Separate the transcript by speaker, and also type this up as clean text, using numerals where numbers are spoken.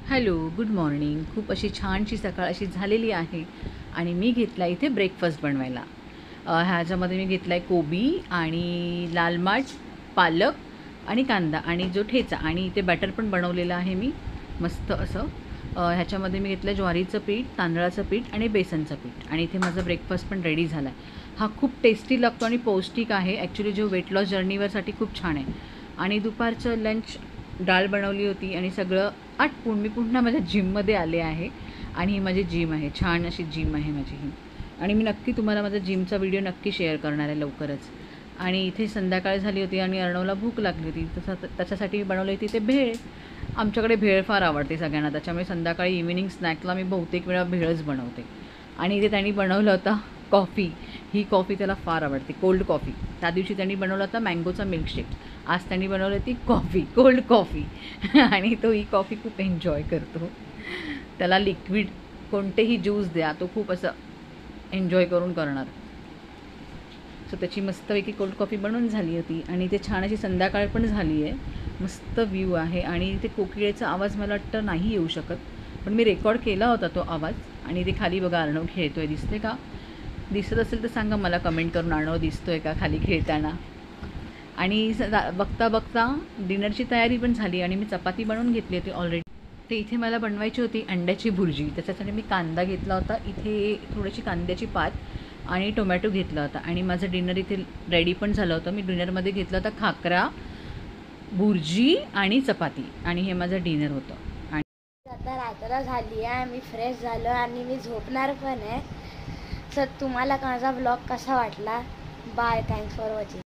Speaker 1: Hello, good morning. खूप अशी छानशी सकाळ अशी झालेली आहे आणि मी घेतला इथे ब्रेकफास्ट बनवायला. ह्याच्यामध्ये मी घेतला आहे कोबी आणि लाल माठ, पालक आणि कांदा आणि जो ठेचा आणि इथे बॅटर पण बनवलेलं आहे मी मस्त असं. ह्याच्यामध्ये मी घेतलं ज्वारीचं पीठ, तांदळाचं पीठ आणि बेसनचं पीठ आणि इथे माझा ब्रेकफास्ट पण रेडी झाला आहे. हा खूप टेस्टी लागतो आणि पौष्टिक आहे. ॲक्च्युली जो वेट लॉस जर्नीवरसाठी खूप छान आहे. आणि दुपारचं लंच डाळ बनवली होती आणि सगळं आटपून मी पुन्हा माझ्या जिममध्ये आले आहे आणि ही माझी जिम आहे. छान अशी जिम आहे माझी ही आणि मी नक्की तुम्हाला माझा जिमचा व्हिडिओ नक्की शेअर करणार आहे लवकरच. आणि इथे संध्याकाळ झाली होती आणि अर्णवला भूक लागली होती, त्याच्यासाठी मी बनवली होती ते भेळ. आमच्याकडे भेळ फार आवडते सगळ्यांना, त्याच्यामुळे संध्याकाळी इव्हिनिंग स्नॅकला मी बहुतेक वेळा भेळच बनवते. आणि इथे त्यांनी बनवलं होता कॉफी. ही कॉफी त्याला फार आवडते, कोल्ड कॉफी. त्या दिवशी त्यांनी बनवला होता मँगोचा मिल्कशेक. आज त्यांनी बनवली होती कॉफी, कोल्ड कॉफी. आणि तो ही कॉफी खूप एन्जॉय करतो. त्याला लिक्विड कोणतेही ज्यूस द्या, तो खूप असं एन्जॉय करून करणार. सो त्याची मस्तपैकी कोल्ड कॉफी बनवून झाली होती आणि ते छान अशी संध्याकाळ पण झाली आहे. मस्त व्ह्यू आहे आणि ते कोकिळेचा आवाज मला वाटतं नाही येऊ शकत, पण मी रेकॉर्ड केला होता तो आवाज. आणि ते खाली बघा अर्णव खेळतो आहे, दिसते का? दिसत असेल तर सांगा मला कमेंट करून, अर्णव दिसतो आहे का खाली खेळताना. आणि बघता बघता डिनरची तयारी पण झाली आणि मी चपाती बनवून घेतली होती ऑलरेडी. ते इथे मला बनवायची होती अंड्याची भुर्जी. त्याच्यासाठी मी कांदा घेतला होता, इथे थोडीशी कांद्याची पात आणि टोमॅटो घेतला होता. आणि माझं डिनर इथे रेडी पण झालं होतं. मी डिनरमध्ये घेतला होता खाकरा, भुर्जी आणि चपाती आणि हे माझं डिनर होतं. आणि
Speaker 2: आता रात्र झाली आहे, मी फ्रेश झालो आणि मी झोपणार पण आहे. तर तुम्हाला माझा व्लॉग कसा वाटला? Bye, thanks for watching.